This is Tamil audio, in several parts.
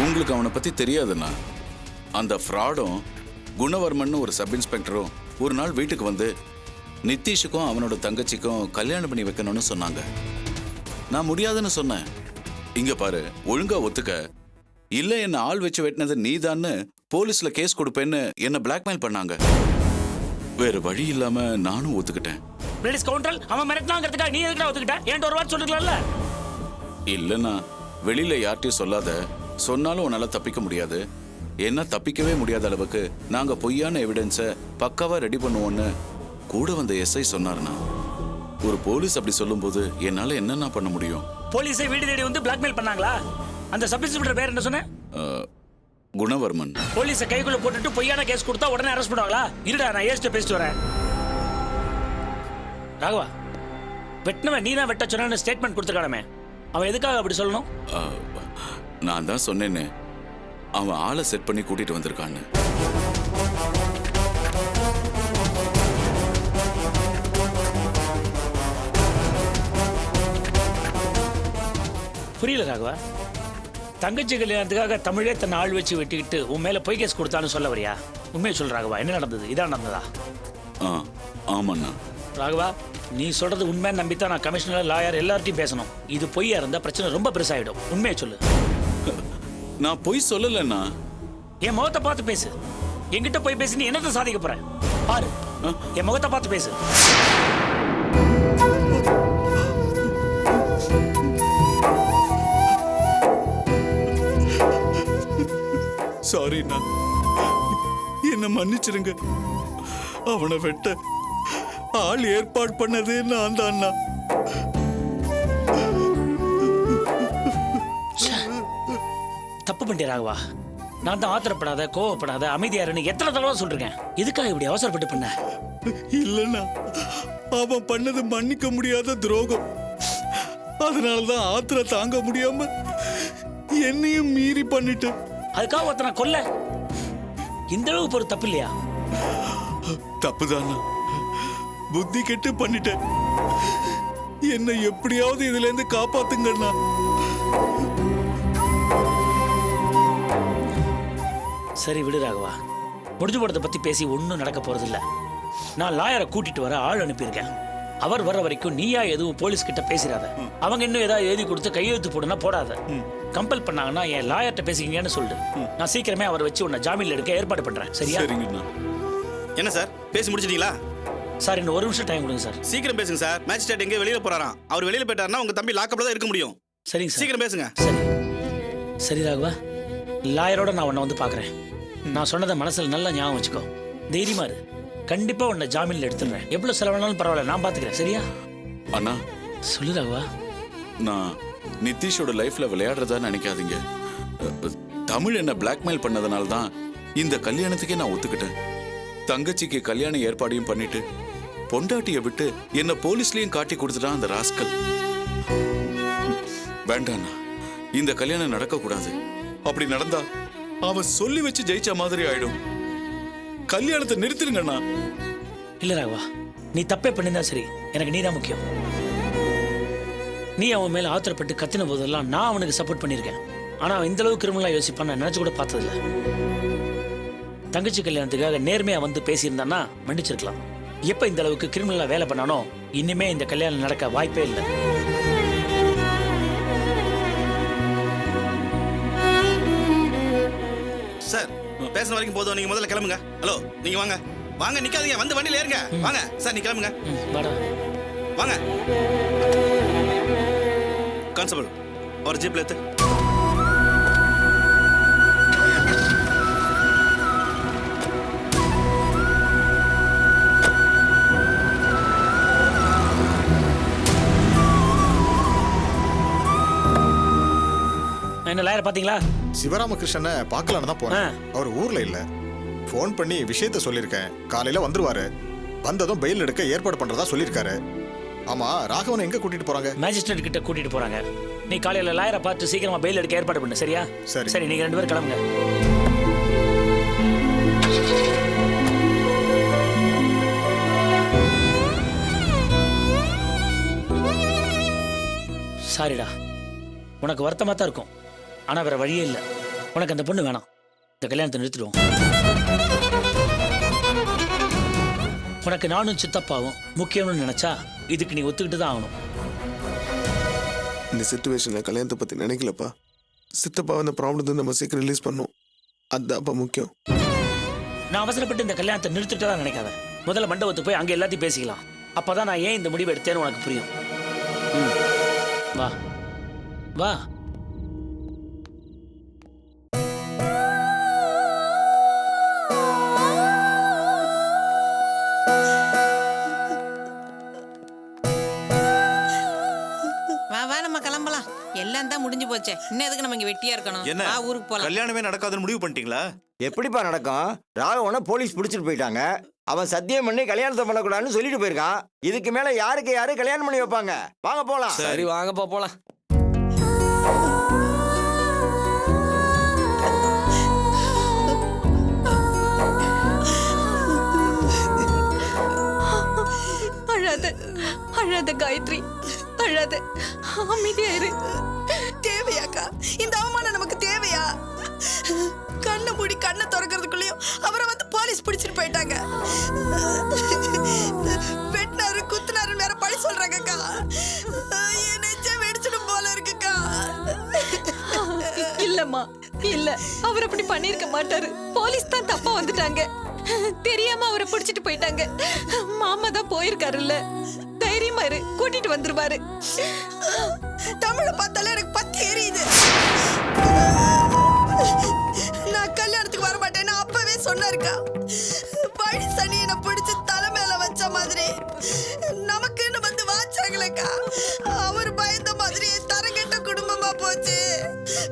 உங்களுக்கு அவனை பத்தி தெரியாதுண்ணா. அந்த ஃப்ராடும் குணவர்மன் ஒரு சப் இன்ஸ்பெக்டரும் ஒரு நாள் வீட்டுக்கு வந்து நிதிஷுக்கும் அவனோட தங்கச்சிக்கும் கல்யாணம் பண்ணி வைக்கணும்னு சொன்னாங்க. நான் முடியாதுன்னு சொன்னேன். இங்க பாரு, ஒழுங்கா ஒத்துக்க, இல்ல என்ன ஆள் வச்சு வெட்டினது நீதான்னு போலீஸ்ல கேஸ் கொடுப்பேன்னு என்ன பிளாக்மெயில் பண்ணாங்க. வேற வழி இல்லாம நானும் ஒத்துக்கிட்டேன். அவன் மிரட்டினாங்கிறதுக்காக நீ எதுக்கு ஒத்துக்கிட்ட? ஏன்ட்ட ஒரு வார்த்தை சொல்லிக்கலாம்ல. இல்லைன்னா வெளியில யார்ட்டையும் சொல்லாத, சொன்னாலும் உன்னால தப்பிக்க முடியாது. என்ன தப்பிக்கவே முடியாத அளவுக்கு நாங்க பொய்யான எவிடன்ஸை பக்காவா ரெடி பண்ணுவோம்னு கூட வந்த எஸ்ஐ சொன்னாருண்ணா. ஒரு போலீஸ் அப்படி சொல்லும்போது என்னால என்னென்ன பண்ண முடியும்? போலீஸை வீடு தேடி வந்து பிளாக்மெயில் பண்ணாங்களா? அந்த சப் இன்ஸ்பெக்டர் பேர் என்ன சொன்ன? குணவர்மன். போலீஸை கைக்குள்ள போட்டுட்டு பொய்யான கேஸ் கொடுத்தா உடனே அரெஸ்ட் பண்ணுவாங்களா? இருடா, நான் ஏஸ்ட பேசிட்டு வரேன். ராகவா, வெட்டினவன் நீ தான் வெட்ட சொன்னு ஸ்டேட்மெண்ட் கொடுத்துருக்கானமே, அவன் எதுக்காக அப்படி சொல்லணும்? நான் தான் சொன்னேன்னு, அவன் ஆளை செட் பண்ணி கூட்டிட்டு வந்திருக்கான்னு. புரியல ராகவா. தங்கச்சி கல்யாணத்துக்காக தமிழே தன்னை ஆள் வச்சு வெட்டிக்கிட்டு உன் மேல பொய் கேஸ் கொடுத்தான்னு சொல்ல வரியா? உண்மையை சொல் ராகவா, என்ன நடந்தது? இதான் நடந்ததா? ஆமாண்ணா. ராகவா, நீ சொல்றது உண்மைன்னு நம்பித்தான் நான் கமிஷனர், லாயர் எல்லார்ட்டையும் பேசணும். இது பொய்யா இருந்தா பிரச்சனை ரொம்ப பெருசாயிடும். உண்மையை சொல்லு. நான் பொய் சொல்லலண்ணா. என் முகத்தை பார்த்து பேசு. என்கிட்ட போய் பேசி நீ என்னத்தை சாதிக்க போற? பாரு, என் முகத்தை பார்த்து பேசு. சாரிண்ணா, என்ன மன்னிச்சிருங்க. அவனை வெட்ட ஆள் ஏற்பாடு பண்ணது நான் தான். தப்பு பண்ணிட்டே ராகவா. நான் தான் ஆத்திரப்படாத, கோவப்படாத, அமைதியாருன்னு எத்தனை தடவை சொல்றேன். எதுக்காக இப்படி அவசரப்பட்டு பண்ண? இல்லைண்ணா, அவன் பண்ணது மன்னிக்க முடியாத துரோகம். அதனாலதான் ஆத்திர தாங்க முடியாம என்னையும் மீறி பண்ணிட்டு. அதுக்காக ஒருத்தனை கொல்ல இந்த அளவுக்கு ஒரு தப்பு இல்லையா? தப்புதானா? புத்தி கெட்டு பண்ணிட்டேன். என்னை எப்படியாவது இதுல இருந்து காப்பாத்துங்கண்ணா. சரி விடு ராகவா, முடிஞ்சு போறதை பத்தி பேசி ஒன்னும் நடக்க போறது இல்ல. நான் லாயரை கூட்டிட்டு வர ஆள் அனுப்பியிருக்கேன். அவர் வர வரைக்கும் நீயா எதுவும் போலீஸ் கிட்ட பேசிடாத. அவங்க இன்னும் ஏதாவது எழுதி கொடுத்து கையெழுத்து போடுனா போடாத. கம்பல் பண்ணாங்கன்னா என் லாயர்ட்ட பேசிக்கங்கன்னு சொல்லு. நான் சீக்கிரமே அவரை வச்சு உன்னை ஜாமீன்ல எடுக்க ஏற்பாடு பண்றேன். சரியா? என்ன சார், பேசி முடிச்சிட்டீங்களா? சார், இன்னும் ஒரு நிமிஷம் டைம் கொடுங்க சார். சீக்கிரம் பேசுங்க சார். மேஜிஸ்ட்ரேட் எங்க வெளியில போறாராம். அவர் வெளியில போயிட்டாருன்னா உங்க தம்பி லாக்கப்ல தான் இருக்க முடியும். சரிங்க சார், சீக்கிரம் பேசுங்க. சரி சரி ராகவா, லாயரோட நான் உன்னை வந்து பாக்குறேன். நான் சொன்னதை மனசுல நல்லா ஞாபகம் வச்சுக்கோ. தைரியமா இரு. கண்டிப்பா உன்னை ஜாமீன்ல எடுத்துடுறேன். எவ்வளவு செலவானாலும் பரவாயில்ல, நான் பாத்துக்கிறேன். சரியா? அண்ணா, சொல்லு ராகவா. நான் நிதிஷோட லைஃப்ல விளையாடுறதா நினைக்காதீங்க. தமிழ் என்ன பிளாக்மெயில் பண்ணதுனால தான் இந்த கல்யாணத்துக்கே நான் ஒத்துக்கிட்டேன். தங்கச்சிக்கு கல்யாண ஏற்பாடையும் பண்ணிட்டு பொண்டாட்டியை விட்டு என்ன போலீஸ்லயும் காட்டி கொடுத்துட்டான் அந்த ராஸ்கல். வேண்டாண்ணா, இந்த கல்யாணம் நடக்க கூடாது. அப்படி நடந்தா அவன் சொல்லி வச்சு ஜெயிச்ச மாதிரி ஆயிடும். கல்யாணத்தை நிறுத்திருங்கண்ணா. இல்ல ராகவா, நீ தப்பே பண்ணிருந்தா சரி, எனக்கு நீதான் முக்கியம். நீ அவன் மேல ஆத்திரப்பட்டு கத்தின போதெல்லாம் நான் அவனுக்கு சப்போர்ட் பண்ணிருக்கேன். ஆனா அவன் இந்த அளவுக்கு கிரிமினலா யோசிப்பான் நான் நினைச்சு கூட பார்த்ததில்ல. தங்கச்சி கல்யாணத்துக்காக நேர்மையா வந்து பேசியிருந்தான்னா மன்னிச்சிருக்கலாம். எப்ப இந்த அளவுக்கு கிரிமினலா வேலை பண்ணானோ இனிமே இந்த கல்யாணம் நடக்க வாய்ப்பே இல்லை. சார், பேசுற வரைக்கும் போதும். நீங்க முதல்ல கிளம்புங்க. ஹலோ, நீங்க வாங்க. வாங்க, நிக்காதீங்க. வந்து வண்டியில ஏறுங்க. வாங்க சார், நீ கிளம்புங்க. வாங்க. கான்ஸ்டபிள், ஒரு ஜீப்ல ஏத்து. என்ன லாயர் பாத்தீங்களா? சிவராமகிருஷ்ணனை பார்க்கலான்னு தான் போறேன். அவர் ஊர்ல இல்ல. ஃபோன் பண்ணி விஷயத்த சொல்லியிருக்கேன். காலையில வந்துருவாரு. வந்ததும் பெயில் எடுக்க ஏற்பாடு பண்றதா சொல்லியிருக்காரு. ஆமா, ராகவனை எங்க கூட்டிட்டு போறாங்க? மேஜிஸ்ட்ரேட் கிட்ட கூட்டிட்டு போறாங்க. நீ காலையில லாயரை பார்த்து சீக்கிரமா பெயில் எடுக்க ஏற்பாடு பண்ணு. சரியா? சரி சரி, நீங்க ரெண்டு பேரும் கிளம்புங்க. சாரிடா, உனக்கு வருத்தமா தான் இருக்கும். ஆனா வேற வழியே இல்லை. உனக்கு அந்த பொண்ணு வேணாம். இந்த கல்யாணத்தை நிறுத்திடுவோம். உனக்கு நானும் சித்தப்பாவும் முக்கியம்னு நினைச்சா இதுக்கு நீ ஒத்துக்கிட்டு தான் ஆகணும். இந்த சிச்சுவேஷன்ல கல்யாணத்தை பத்தி நினைக்கலப்பா. சித்தப்பா அந்த ப்ராப்ளத்தை நம்ம சீக்கிரம் ரிலீஸ் பண்ணோம். அதுதான்ப்பா முக்கியம். நான் அவசரப்பட்டு இந்த கல்யாணத்தை நிறுத்திட்டு தான் நினைக்காத. முதல்ல மண்டபத்துக்கு போய் அங்கே எல்லாத்தையும் பேசிக்கலாம். அப்பதான் நான் ஏன் இந்த முடிவு எடுத்தேன்னு உனக்கு புரியும். வா வா. நம்ம கிளம்பலாம். எல்லாம் தான் முடிஞ்சு போச்சே. இன்னும் எதுக்கு நம்ம இங்க வெட்டியா இருக்கணும்? என்ன ஊருக்கு போலாம். கல்யாணமே நடக்காதுன்னு முடிவு பண்ணிட்டீங்களா? எப்படிப்பா நடக்கும்? ராகவனை போலீஸ் பிடிச்சிட்டு போயிட்டாங்க. அவன் சத்தியம் பண்ணி கல்யாணத்தை பண்ணக்கூடாதுன்னு சொல்லிட்டு போயிருக்கான். இதுக்கு மேல யாருக்கு யாரு கல்யாணம் பண்ணி வைப்பாங்க? வாங்க போலாம். சரி வாங்கப்பா போலாம். அழாத அழாத காயத்ரி, அழாத. அமைதியா இரு. தேவையாக்கா இந்த அவமானம்? நமக்கு தேவையா? கண்ணை மூடி கண்ணை திறக்கிறதுக்குள்ளயும் அவரை வந்து போலீஸ் பிடிச்சிட்டு போயிட்டாங்க. வெட்டினாரு குத்துனாரு வேற பழி சொல்றாங்கக்கா. நெஞ்ச வெடிச்சிடும் போல இருக்குக்கா. இல்லம்மா இல்ல, அவர் அப்படி பண்ணிருக்க மாட்டாரு. போலீஸ் தான் தப்பா வந்துட்டாங்க. தெரியாம அவரை பிடிச்சிட்டு போயிட்டாங்க. மாமா தான் போயிருக்காருல்ல. தைரியமா இரு, கூட்டிட்டு வந்துருவாரு. தமிழ பார்த்தாலே எனக்கு பத்தி எரியுது. நான் கல்யாணத்துக்கு வர மாட்டேன்னு அப்பவே சொன்னாருக்கா. வழி சனியனை பிடிச்சு தலை மேல வச்ச மாதிரி நமக்குன்னு வந்து வாச்சாங்களேக்கா. அவர் பயந்த மாதிரி தரங்கெட்ட குடும்பமா போச்சு.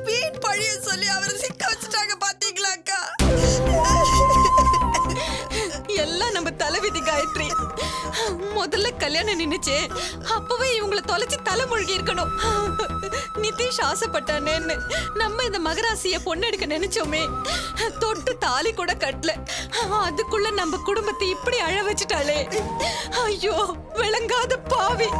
வீண் பழிய சொல்லி அவரை சிக்க வச்சுட்டாங்க. பாத்தீங்களாக்கா? எல்லாம் நம்ம தலைவிதி காயத்ரி. முதல்ல கல்யாணம் நின்னுச்சு, அப்பவே இவங்களை தொலைச்சு தலை மூழ்கி இருக்கணும். நிதிஷ் ஆசைப்பட்டானேன்னு நம்ம இந்த மகராசிய பொண்ணு எடுக்க நினைச்சோமே, தொட்டு தாலி கூட கட்டல. அதுக்குள்ள நம்ம குடும்பத்தை இப்படி அழ வச்சுட்டாளே. ஐயோ விளங்காத பாவி.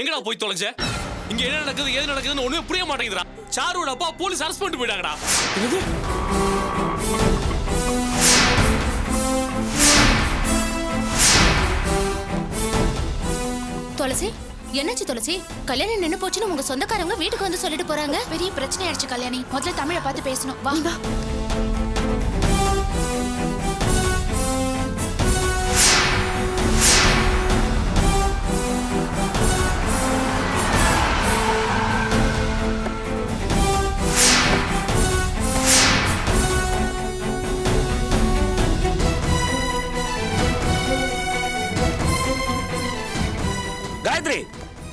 எங்கடா போய் தொலைஞ்ச? இங்க என்ன நடக்குது ஏது நடக்குதுன்னு ஒண்ணுமே புரிய மாட்டேங்குதுடா. சாருவோட அப்பா போலீஸ் அரெஸ்ட் பண்ணிட்டு போயிட்டாங்கடா. துளசி, என்னாச்சு துளசி? கல்யாணம் நின்னு போச்சுன்னு உங்க சொந்தக்காரங்க வீட்டுக்கு வந்து சொல்லிட்டு போறாங்க. பெரிய பிரச்சனை ஆயிடுச்சு கல்யாணி. முதல்ல தமிழை பார்த்து பேசணும். வா வா. காயத்ரி,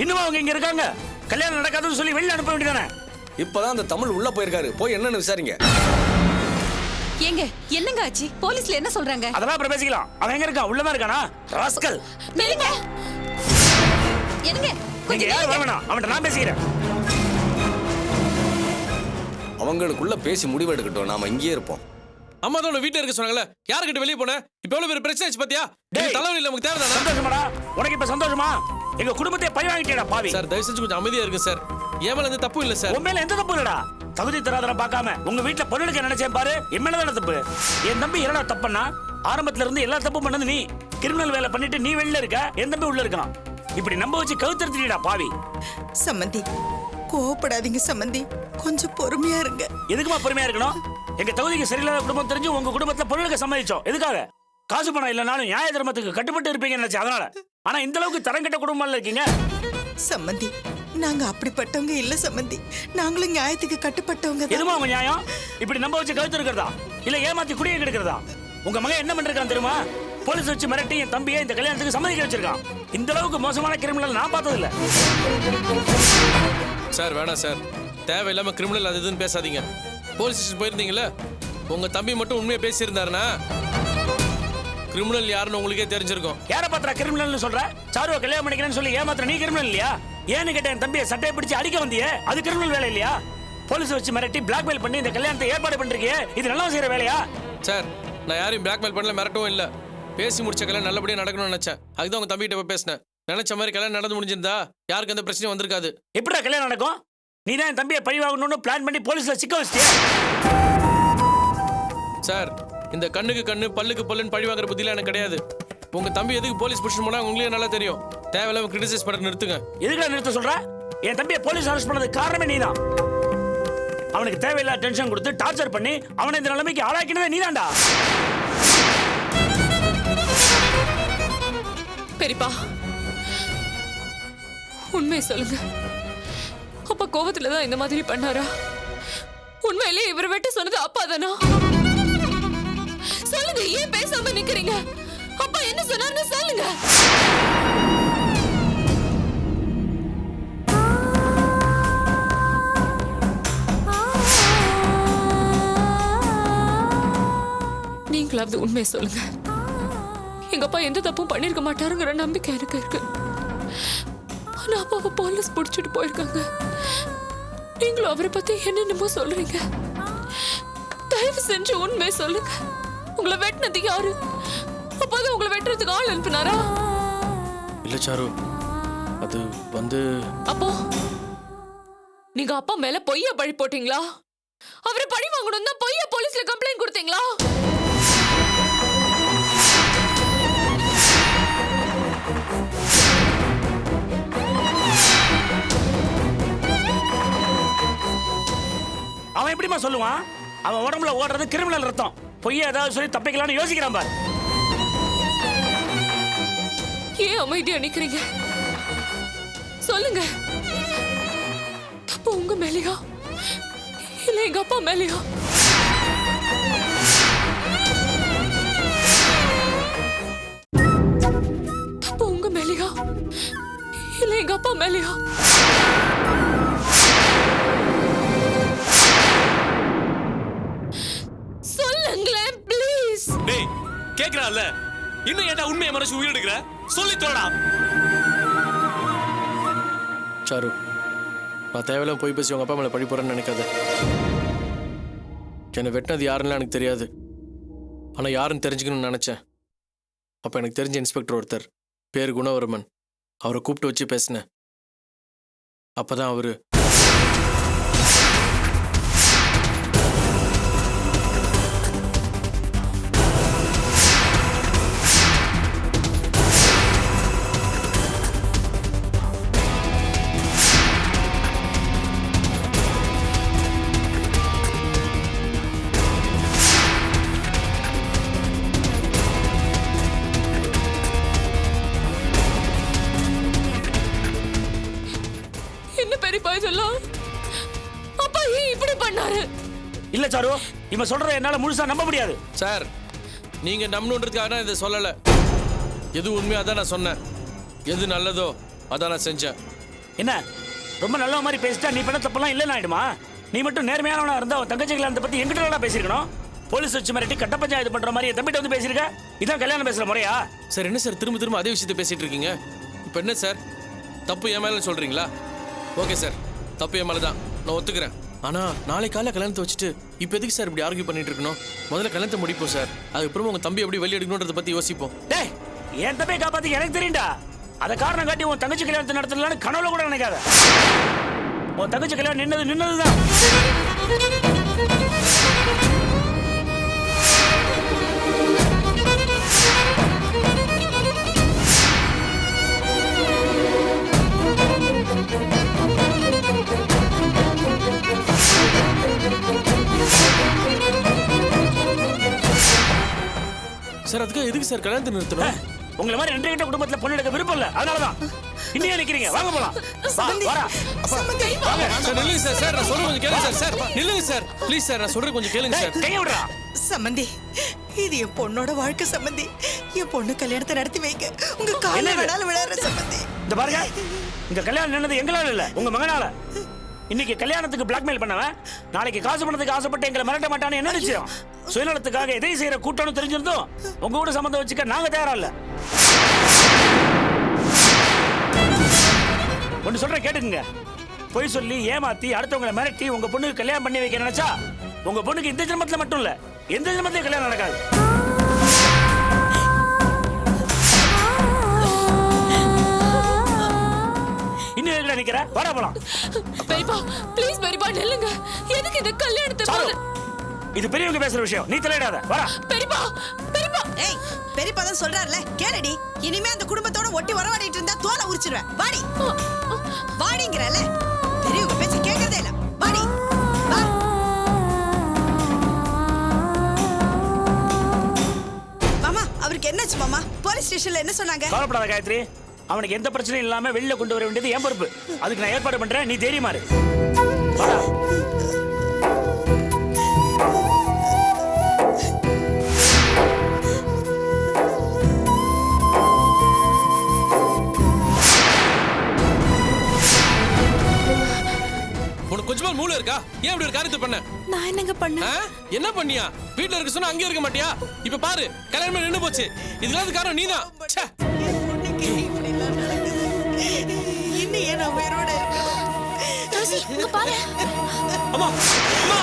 இன்னும் அவங்க இங்க இருக்காங்க? கல்யாணம் நடக்காதுன்னு சொல்லி வெளியில அனுப்ப வேண்டியதானே? இப்பதான் அந்த தமிழ் உள்ள போயிருக்காரு. போய் என்னன்னு விசாரிங்க. ஏங்க என்னங்க ஆச்சு? போலீஸ்ல என்ன சொல்றாங்க? அதெல்லாம் அப்புறம் பேசிக்கலாம். அவன் எங்க இருக்கான்? உள்ளதான் இருக்கானா? ராஸ்கல். நில்லுங்க. என்னங்க? நீங்க யார் வரவேணா? அவன்கிட்ட நான் பேசிக்கிறேன். அவங்களுக்குள்ள பேசி முடிவு எடுக்கட்டும். நாம இங்கேயே இருப்போம். அம்மா தான் வீட்டுல இருக்க சொன்னாங்கல்ல. யாருக்கிட்ட வெளியே போன? இப்ப எவ்வளவு பேர் பிரச்சனை ஆச்சு பாத்தியா? தலைவலி நமக்கு தேவைதானே? சந்தோஷமாடா? உனக்கு இப்ப சந்தோஷமா? எங்க குடும்பத்தை பழி வாங்கிட்டேடா பாவி. சார் தயவு செஞ்சு கொஞ்சம் அமைதியா இருக்கு சார். என் மேல எந்த தப்பு இல்ல சார். உன் மேல எந்த தப்பு இல்லடா. தகுதி தராதர பார்க்காம உங்க வீட்டுல பொருளுக்கு நினைச்சேன் பாரு. என் மேலதான தப்பு. என் தம்பி என்னடா தப்புன்னா, ஆரம்பத்துல இருந்து எல்லா தப்பும் பண்ணது நீ. கிரிமினல் வேலை பண்ணிட்டு நீ வெளில இருக்க, என் தம்பி உள்ள இருக்கான். இப்படி நம்ப வச்சு கவுத்தறுத்திடா பாவி. சம்மந்தி கோவப்படாதீங்க சம்மந்தி, கொஞ்சம் பொறுமையா இருங்க. எதுக்குமா பொறுமையா இருக்கணும்? எங்க தகுதிக்கு சரியில்லாத குடும்பம் தெரிஞ்சு உங்க குடும்பத்துல பொருளுக்கு சம்மதிச்சோம். எதுக்காக? காசு பணம் இல்லைனாலும் நியாய தர்மத்துக்கு கட்டுப்பட்டு இருப்பீங்கன்னு நினைச்சு அதனால. ஆனா இந்த அளவுக்கு தரங்கட்ட குடும்பம்ல இருக்கீங்க. சம்மந்தி நாங்க அப்படிப்பட்டவங்க இல்ல சம்மந்தி. நாங்களும் நியாயத்துக்கு கட்டுப்பட்டவங்க. எதுமா உங்க நியாயம்? இப்படி நம்ப வச்சு கழுத்து இருக்கிறதா இல்ல ஏமாத்தி குடிய கெடுக்கிறதா? உங்க மகன் என்ன பண்ணிருக்கான் தெரியுமா? போலீஸ் வச்சு மிரட்டி என் தம்பியை இந்த கல்யாணத்துக்கு சம்மதிக்க வச்சிருக்கான். இந்த அளவுக்கு மோசமான கிரிமினல் நான் பார்த்தது இல்ல. சார் வேணாம் சார், தேவையில்லாம கிரிமினல் அது இதுன்னு பேசாதீங்க. போலீஸ் ஸ்டேஷன் போயிருந்தீங்கல்ல, உங்க தம்பி மட்டும் உண்மையை பேசியிருந்தாருன்னா கிரிமினல் யாருன்னு உங்களுக்கே தெரிஞ்சிருக்கும். யார பாத்திரா கிரிமினல்னு சொல்ற? சாருவ கல்யாணம் பண்ணிக்கிறேன்னு சொல்லி ஏமாத்திர நீ கிரிமினல் இல்லையா? ஏன்னு கேட்ட என் தம்பியை சட்டையை பிடிச்சு அடிக்க வந்தியே, அது கிரிமினல் வேலை இல்லையா? போலீஸ் வச்சு மிரட்டி பிளாக்மெயில் பண்ணி இந்த கல்யாணத்தை ஏற்பாடு பண்றீங்க, இது நல்லா செய்யற வேலையா? சார் நான் யாரையும் பிளாக்மெயில் பண்ணல, மிரட்டவும் இல்லை. பேசி முடிச்ச கல்யாணம் நல்லபடியாக நடக்கணும்னு நினைச்சேன். அதுதான் உங்க தம்பிகிட்ட போய் பேசினேன். நினைச்ச மாதிரி கல்யாணம் நடந்து முடிஞ்சிருந்தா யாருக்கு எந்த பிரச்சனையும் வந்திருக்காது. எப்படிடா கல்யாணம் நடக்கும்? நீ தான் என் தம்பியை பழி வாங்கணும்னு பிளான் பண்ணி போலீஸ்ல சிக்க வச்சிட்டியா? சார் இந்த கண்ணுக்கு கண்ணு பல்லுக்கு பல்லுன்னு பழி வாங்குற புத்தியில எனக்கு கிடையாது. உங்க தம்பி எதுக்கு போலீஸ் புடிச்சு போனா உங்களுக்கு நல்லா தெரியும். தேவையில்லாம கிரிட்டிசைஸ் பண்ண நிறுத்துங்க. எதுக்குடா நிறுத்த சொல்ற? என் தம்பியை போலீஸ் அரெஸ்ட் பண்ணதுக்கு காரணமே நீதான். அவனுக்கு தேவையில்லாத டென்ஷன் கொடுத்து டார்ச்சர் பண்ணி அவனை இந்த நிலைமைக்கு ஆளாக்கினதே நீதான்டா. பெரியப்பா உண்மையை சொல்லுங்க. அப்பா கோவத்துல தான் இந்த மாதிரி பண்ணாரா? உண்மையிலே இவர் வெட்ட சொன்னது அப்பா தானா? சொல்லுங்க, ஏன் பேசாம நிக்கிறீங்க? அப்பா என்ன சொன்னாருன்னு சொல்லுங்க. நீங்களாவது உண்மையை சொல்லுங்க. எங்க அப்பா எந்த தப்பும் பண்ணிருக்க மாட்டாருங்கிற நம்பிக்கை எனக்கு இருக்கு. ஆனா அப்பாவை போலீஸ் பிடிச்சிட்டு போயிருக்காங்க. நீங்களும் அவரை பத்தி என்னென்னமோ சொல்றீங்க. தயவு செஞ்சு உண்மையை சொல்லுங்க. உங்களை வெட்டினது யாரு? அப்போதான் உங்களை வெட்டுறதுக்கு ஆள் அனுப்பினாரா? இல்ல சாரு, அது வந்து அப்போ நீங்க அப்பா மேல பொய்யா பழி போட்டீங்களா? அவரை பழி வாங்கணும் தான் பொய்யா போலீஸ்ல கம்ப்ளைண்ட் கொடுத்தீங்களா? அவன் எப்படிமா சொல்லுவான்? அவன் உடம்புல ஓடுறது கிரிமினல் ரத்தம். பொய்யா ஏதாவது சொல்லி தப்பிக்கலாம்னு யோசிக்கிறான் பாரு. ஏன் அமைதியா நிக்கிறீங்க? சொல்லுங்க, தப்பு உங்க மேலையா இல்ல எங்க அப்பா மேலையா? தப்பு உங்க மேலையா இல்ல எங்க அப்பா மேலையா? சொல்லுங்களேன் ப்ளீஸ். டேய் கேக்குறான்ல, இன்னும் ஏன்டா உண்மையை மறைச்சு உயிர் எடுக்கிற? சொல்லி தோடா. சாரு, நான் தேவையில்லாம போய் பேசி உங்க அப்பா மேல பழி போறேன்னு நினைக்காத. என்னை வெட்டினது யாருன்னு எனக்கு தெரியாது. ஆனா யாருன்னு தெரிஞ்சுக்கணும்னு நினைச்சேன். அப்ப எனக்கு தெரிஞ்ச இன்ஸ்பெக்டர் ஒருத்தர், பேர் குணவர்மன். அவரை கூப்பிட்டு வச்சு பேசினேன். அப்பதான் அவரு அப்பா ஏன் இப்படி பண்ணாரு? இல்ல சாரு, இவன் சொல்றத என்னால முழுசா நம்ப முடியாது. சார், நீங்க நம்பணுன்றதுக்காக நான் இதை சொல்லல. எது உண்மையா தான் நான் சொன்னேன். எது நல்லதோ அதான் நான் செஞ்சேன். என்ன ரொம்ப நல்ல மாதிரி பேசிட்டா நீ பண்ண தப்பெல்லாம் இல்லைன்னு ஆயிடுமா? நீ மட்டும் நேர்மையானவனா இருந்தா அவன் தங்கச்சி கல்யாணத்தை பத்தி எங்கிட்ட பேசிருக்கணும். போலீஸ் வச்சு மிரட்டி கட்ட பஞ்சாயத்து பண்ற மாதிரி தம்பிட்ட வந்து பேசிருக்க. இதான் கல்யாணம் பேசுற முறையா? சார் என்ன சார் திரும்ப திரும்ப அதே விஷயத்தை பேசிட்டு இருக்கீங்க? இப்போ என்ன சார், தப்பு என் மேல சொல்றீங்களா? ஓகே சார், தப்பு என் மேல தான், நான் ஒத்துக்கிறேன். ஆனா நாளை காலைல கல்யாணத்தை வச்சுட்டு இப்போ எதுக்கு சார் இப்படி ஆர்கியூ பண்ணிட்டு இருக்கணும்? முதல்ல கல்யாணத்தை முடிப்போம் சார். அதுக்கப்புறம் உங்க தம்பி எப்படி வெளியே எடுக்கணுன்றதை பத்தி யோசிப்போம். டேய், என் தம்பியை காப்பாத்தி எனக்கு தெரியும்டா. அதை காரணம் காட்டி உன் தங்கச்சி கல்யாணத்தை நடத்தலான்னு கனவுல கூட நினைக்காத. உன் தங்கச்சி கல்யாணம் நின்னதுதான். சார் அதுக்காக எதுக்கு சார் கல்யாணத்தை நிறுத்தணும்? உங்களை மாதிரி ரெண்டு கிட்ட குடும்பத்துல பொண்ணு எடுக்க விருப்பம் இல்ல, அதனாலதான் இன்னையே நிக்கிறீங்க. வாங்க போலாம். சார் நில்லுங்க சார். சார் நான் சொல்றது கொஞ்சம் கேளுங்க சார். சார் நில்லுங்க சார், ப்ளீஸ் சார், நான் சொல்றது கொஞ்சம் கேளுங்க சார். கைய விடுறா. சம்பந்தி, இது என் பொண்ணோட வாழ்க்கை சம்பந்தி. என் பொண்ணு கல்யாணத்தை நடத்தி வைங்க. உங்க கால என்னது? வேணாலும் விளையாடுற சம்பந்தி. இந்த பாருங்க, இந்த கல்யாணம் நின்னது எங்களால இல்ல, உங்க மகனால. இன்னைக்கு கல்யாணத்துக்கு பிளாக்மெயில் பண்ணவன் நாளைக்கு காசு பணத்துக்கு ஆசைப்பட்டு எங்களை மிரட்ட மாட்டான்னு என்ன நிச்சயம்? சுயநலத்துக்காக எதை செய்யற கூட்டம்னு தெரிஞ்சிருந்தோம் உங்க கூட சம்மந்தம் வச்சுக்க நாங்க தயாரா இல்ல. ஒன்னு சொல்ற கேட்டுக்குங்க. பொய் சொல்லி ஏமாத்தி அடுத்தவங்களை மிரட்டி உங்க பொண்ணுக்கு கல்யாணம் பண்ணி வைக்க நினைச்சா உங்க பொண்ணுக்கு இந்த ஜென்மத்துல மட்டும் இல்ல, எந்த ஜென்மத்திலும் கல்யாணம் நடக்காது. இன்னும் எதுல நிக்கிற? வாடா போலாம். பெரியப்பா ப்ளீஸ் பெரியப்பா நில்லுங்க. எதுக்கு இந்த கல்யாணத்தை சாரு, இது பெரியவங்க பேசுற விஷயம், நீ தலையிடாத. வாடா. பெரியப்பா பெரியப்பா ஏய், பெரியப்பா தான் சொல்றாருல, கேளடி. இனிமே அந்த குடும்பத்தோட ஒட்டி வரவாடிட்டு இருந்தா தோலை உரிச்சிடுவேன். வாடி வாடிங்கறல. பெரியவங்க பேச்ச கேட்கறதே இல்ல. வாடி வா. மாமா, அவருக்கு என்னாச்சு மாமா? போலீஸ் ஸ்டேஷன்ல என்ன சொன்னாங்க? கவலைப்படாத காயத்ரி, அவனுக்கு எந்த பிரச்சனையும் இல்லாம வெளியில கொண்டு வர வேண்டியது என் பொறுப்பு. அதுக்கு நான் ஏற்பாடு பண்றேன், நீ தைரியமா இரு. வாடா. உனக்கு கொஞ்சமா மூளை இருக்கா? ஏன் இப்படி ஒரு காரியத்தை பண்ண? நான் என்னங்க பண்ணேன்? ஆ? என்ன பண்ணியா? வீட்ல இருக்க சொன்னா அங்கே இருக்க மாட்டியா? இப்ப பாரு, கல்யாணம் நின்னு போச்சு. இதுக்கு காரணம் நீதான். ச்சே. இப்படி எல்லாம் நடக்குது. இன்னும் ஏன் நான் உயிரோட இருக்கணும்? துளசி, இங்க பாரு. அம்மா அம்மா